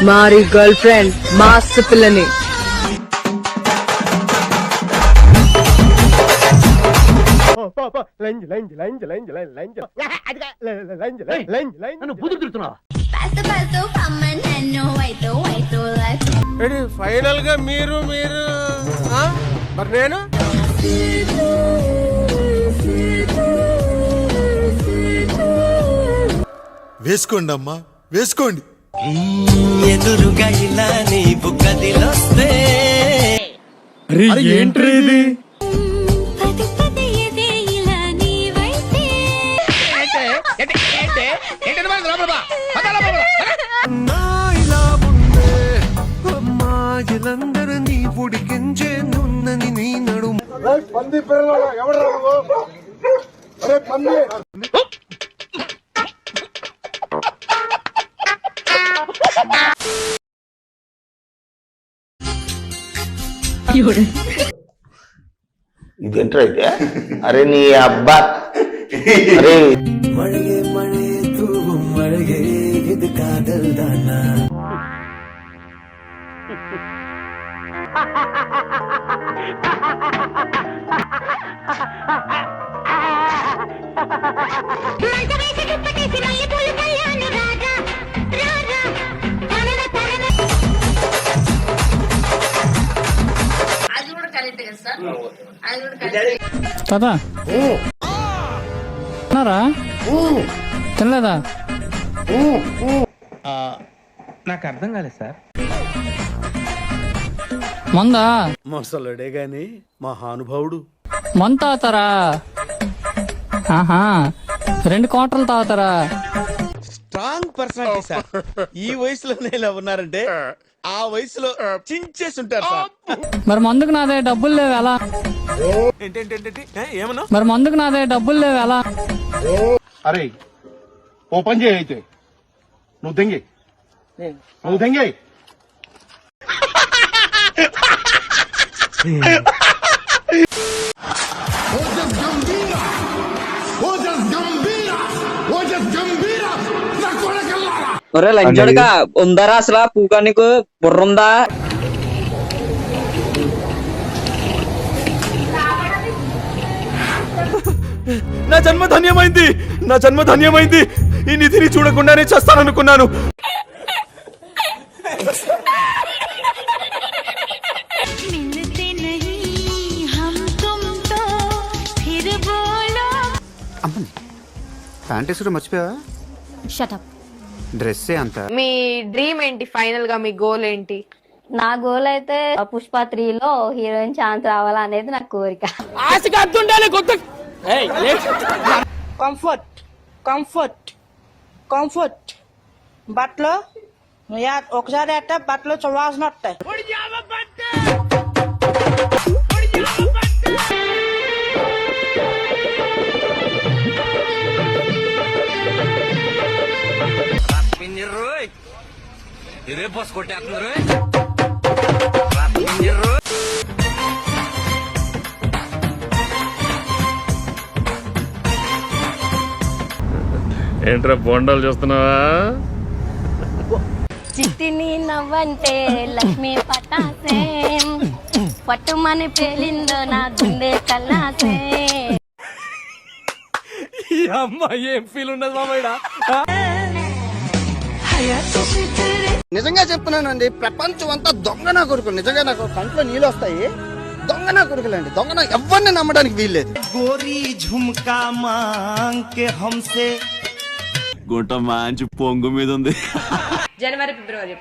Marie girl friend mass పిల్లని. Final గా మీరు మరి నేను వేసుకోండి అమ్మా, వేసుకోండి. ఎదురుగా ఇలా నీ బుగ్గదిలొస్తే ఏంట్రీ ఇది? అమ్మాయిలందరినీ ఉడికించే నున్నని నీ నడుము. పంది పిల్లల ఎవరు పంది ఇదేంట్రా అయితే? అరే నీ అబ్బా, అరే మഴగే మഴే తూవు మഴగే ఇది కాదల్ దానా. తాత తిన్నారా? తినలేదా? నాకు అర్థం కాలేదు సార్. మందా? మొసలుడే గాని మహానుభావుడు. మందు తాగుతారా? ఆహా, 2 క్వార్టర్లు తాగుతారా? Strong personality sir. ఈ వయసులోనే ఇలా ఉన్నారంటే ఆ వయసులో చించేసి ఉంటారు సార్. మరి మందుకు నాదే డబ్బులు లేవు ఎలా? ఏమన్నా? మరి మందుకు నాదే డబ్బులు లేవు ఎలా? అరే ఓ పని చేయి, అయితే నువ్వు దెంగే ఒరే లంచోడుగా ఉందరా అసలు పూగా నీకు బుర్రుందా? నా జన్మ ధన్యమైంది, నా జన్మ ధన్యమైంది. ఈ నిధిని చూడకుండానే చేస్తాననుకున్నాను. ఫ్యాంటసీ మర్చిపోయావా? షటప్. డ్రెస్ అంత. మీ డ్రీమ్ ఏంటి? ఫైనల్ గా మీ గోల్ ఏంటి? నా గోల్ అయితే పుష్ప 3లో హీరోయిన్ ఛాన్స్ రావాలా అనేది నా కోరిక. కంఫర్ట్ కంఫర్ట్ కంఫర్ట్ బట్టలు ఒకసారి అంటే బట్టలు చువాసన వస్తాయి. ఏంట్రా బొండాలు చూస్తున్నావా? చిట్టిని నవ్వంటే లక్ష్మి పటాసే, పట్టుమని పేలిందో నా గుండె కల్లాసే. ఈ అమ్మాయి ఏం ఫీల్ ఉన్నది మామయ్య? నిజంగా చెప్తున్నానండి, ప్రపంచం అంతా దొంగ నా కొడుకులు. నిజంగా నాకు కంట్లో నీళ్ళు వస్తాయి. దొంగ నా కొడుకులండి, దొంగ ఎవరిని నమ్మడానికి వీల్లేదు. గోరీ ఝుమ్కా మాంగే హంసే. గుంట మంచి పొంగు మీద ఉంది. జనవరి ఫిబ్రవరి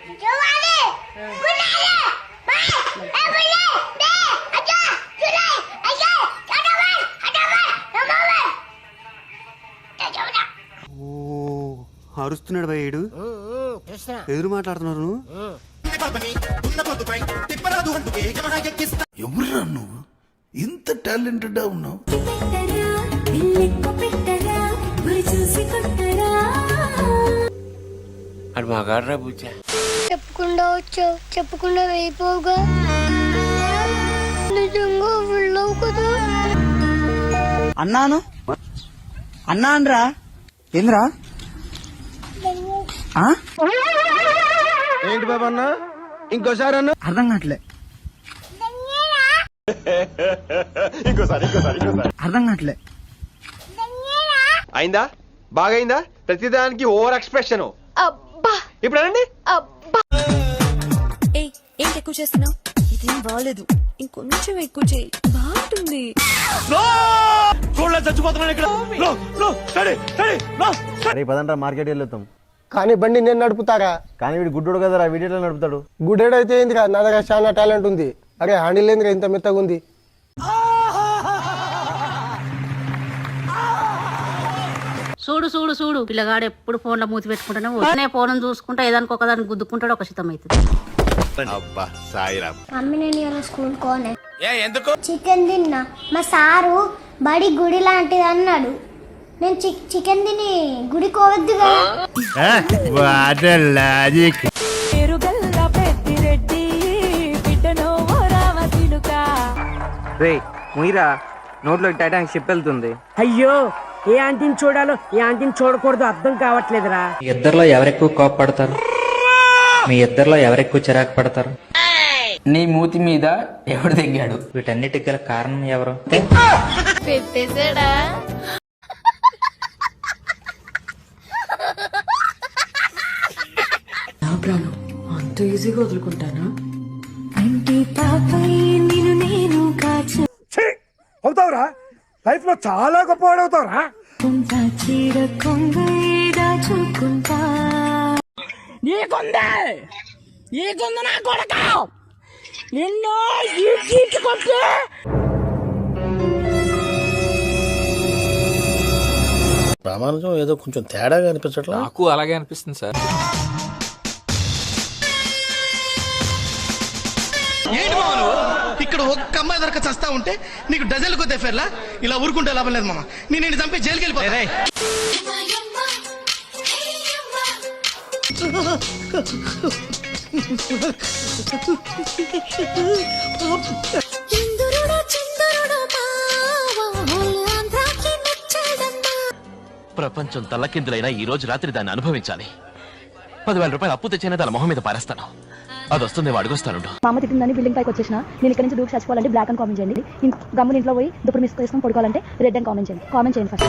అరుస్తున్నాడు భయ్యుడు. ఎదురు మాట్లాడుతున్నారు. ఎవరురా నువ్వు? ఇంత టాలెంటెడ్ ఉన్నావు. అది మగాడ్రా బుజ్జా. చెప్పకుండా వచ్చావు, చెప్పకుండా వెళ్ళిపోగా. నిజంగా వెళ్ళవు కదా. అన్నాను అన్నాన్రా. ఏంద్రా? ఏంటి బాబు అన్న ఇంకోసారి అన్న అర్థం కావట్లే అర్థం కావట్లే అయిందా బాగైందా ప్రతిదానికి ఓవర్ ఎక్స్ప్రెషన్ ఇప్పుడు అనండి ఏంటి ఎక్కువ చేస్తున్నావు? ఇదేం బాగాలేదు, ఇంకొంచెం ఎక్కువ చేయి, బాగుంటుంది. పదండ్రా మార్కెట్ వెళ్తాం. కానీ బండి నేను నడుపుతారా? కానీ వీడు గుడ్డోడు కదరా, వీడియోలో నడుపుతాడు. గుడ్డేడు అయితే ఏంది నా దగ్గర చాలా టాలెంట్ ఉంది. అరే హ్యాండిల్ ఏంది ఇంత మెత్తగా ఉంది. చూడు చూడు చూడు పిల్లగాడు ఎప్పుడు ఫోన్ లో మూతి పెట్టుకుంటానే వస్తనే ఫోన్ చూసుకుంటా ఏదానికి ఒకదానికి గుద్దుకుంటాడు, ఒక శితం అవుతుంది. మమ్మీ నేను ఇవాళ స్కూల్ కోనే చికెన్ తిన్నా. మా సారు బడి గుడి లాంటిది అన్నాడు. నేను చికెన్ తిని గుడి కోవద్దు ముయిరా నోట్లో టైటానిక్ షిప్ వెళ్తుంది. అయ్యో ఏ ఆంటీని చూడాలో ఏ ఆంటీని చూడకూడదు అర్థం కావట్లేదురా. మీ ఇద్దరిలో ఎవరెక్కువ కోపపడతారు? మీ ఇద్దరిలో ఎవరెక్కువ చిరాకు పడతారు? నీ మూతి మీద ఎవడు దిగాడు? వీటన్నిటికి గల కారణం ఎవరు? పెట్టేసాడా? అంత ఈజీగా వదులుకుంటానా? అవుతావురా, లైఫ్ లో చాలా గొప్పవాడు అవుతావురా. నీకుంది నా కొడక నిన్ను ఈడ్చుకొట్టి ప్రామాణికం ఏదో కొంచెం తేడాగా అనిపించట్లా? నాకు అలాగే అనిపిస్తుంది సార్. ఏంటి మామ నువ్వు ఇక్కడ ఒక్క అమ్మాయి దొరక చస్తా ఉంటే నీకు డజన్లు కొద్ది ఫేర్లా ఇలా ఊరుకుంటే లాభం లేదు మామ. నేను చంపి జైలుకి వెళ్ళిపోతా. ప్రపంచం తల్లకిందులైనా ఈ రోజు రాత్రి దాన్ని అనుభవించాలి. 10,000 రూపాయలు అప్పు తెచ్చైనా దాని మొహం మీద పారేస్తాను. అది వస్తుంది అడుగుస్తాను. మామ తిట్టిందని బిల్డింగ్ పైకి వచ్చేసిన నేను ఇక్కడ నుంచి దూకి చచ్చిపోవాలంటే బ్లాక్ అని కామెంట్ చేయండి. గమ్మున ఇంట్లో పోయి దుప్పుడు మిస్ చేసుకొని పడుకోవాలంటే రెడ్ అని కామెంట్ చేయండి. కామెంట్ చేయండి ఫస్ట్.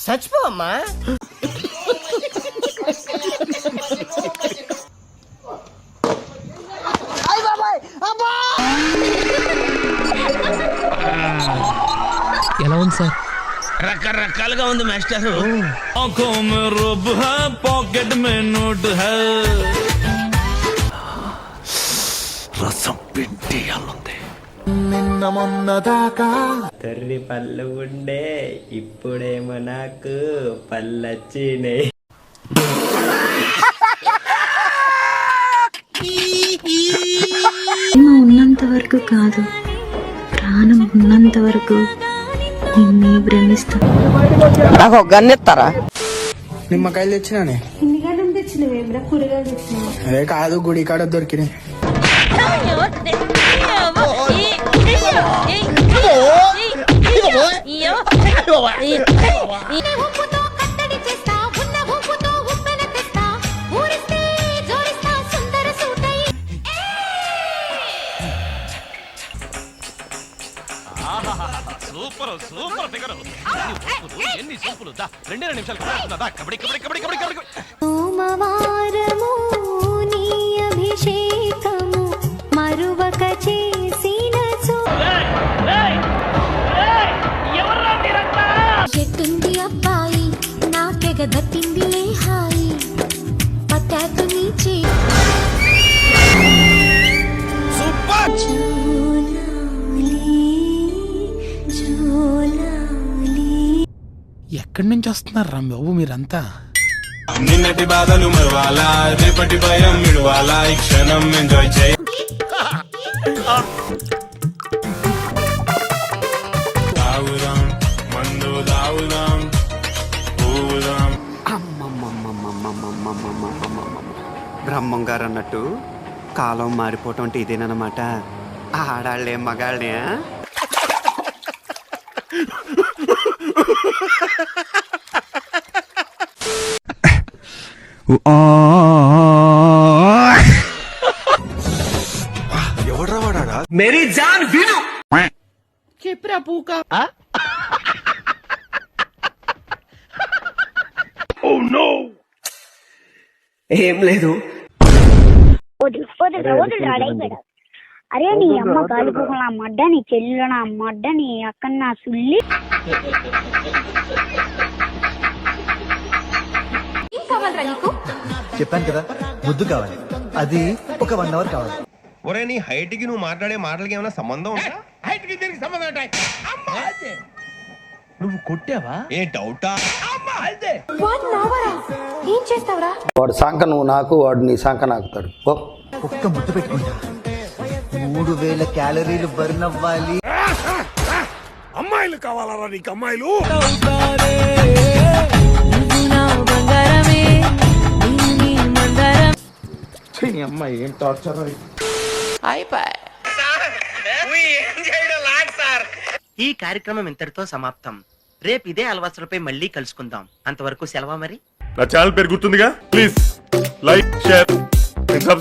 చచ్చిపోమ్మా. ఎలా ఉంది సార్? రకరకాలుగా ఉంది మాస్టర్. పాకెట్ మే నోట్ రసం పిండియాలుంది. నిన్న మొన్న దాకా తర్రి పళ్ళు ఉండే ఇప్పుడేమో నాకు పళ్ళొచ్చినే. ఉన్నంత వరకు కాదు, ప్రాణం ఉన్నంత వరకు నిన్ను భ్రమిస్తా. నాకు ఒక గన్ ఇస్తారా? నిమ్మకాయలు తెచ్చినానే. ఎన్నిగంటలు తెచ్చినవి కూరగాయలు తెచ్చినావు? అదే కాదు, గుడి కాడ దొరికినాయి. Super super figure. ఎన్ని సూపులు 2 నిమిషాలు కబడ్డీ కబడ్డీ కబడ్డీ కబడ్డీ కబడ్డీ. సోమవారము నీ అభిషేకము మరువక చేసిన ఎట్టుంది అబ్బాయి నాకెగ దట్టిందిలే హాయి పట్టాకు నీచి ఎక్కడి నుంచి వస్తున్నారు రా బాబు మీరంతా? నిన్నటి బాధలు మరవాలా, రేపటి భయం విడవాలా, ఈ క్షణం ఎంజాయ్ చేయ. తాగుదాం మందు తాగుదాం ఊదాం. బ్రహ్మం గారు అన్నట్టు కాలం మారిపోవటం అంటే ఇదేనమాట. ఆడాళ్లే మగాళ్ళే. ఏం లేదు. అరే నీ అమ్మ కాలిపోక నా మడ్డ, నీ చెల్లిలో నా మడ్డ, నీ అక్క నా సుల్లి. చెప్పాను కదా ముద్దు కావాలి, అది ఒక 1 అవర్ కావాలి. ఒరే నీ హైట్ కి నువ్వు మాట్లాడే మాటలకి ఏమైనా సంబంధం ఉందా? హైట్ కి దీనికి సంబంధం ఉంటాయి. నువ్వు కొట్టావా? ఏ డౌటా? ఏం చేస్తావురా? వాడు సాంక నువ్వు నాకు, వాడు నీ సాంక నాకుతాడు. ఒక్క ముద్దు పెట్టుకుంటా 3000 క్యాలరీలు బర్న్ అవ్వాలి. అమ్మాయిలు కావాలరా నీకు? అమ్మాయిలు అమ్మాయి ఏం టార్చర్. ఈ కార్యక్రమం ఇంతటితో సమాప్తం. రేపు ఇదే అలవాసులపై మళ్ళీ కలుసుకుందాం. అంతవరకు సెలవా మరి. నా ఛానల్ పేరు గుర్తుందిగా? Please like, share, subscribe.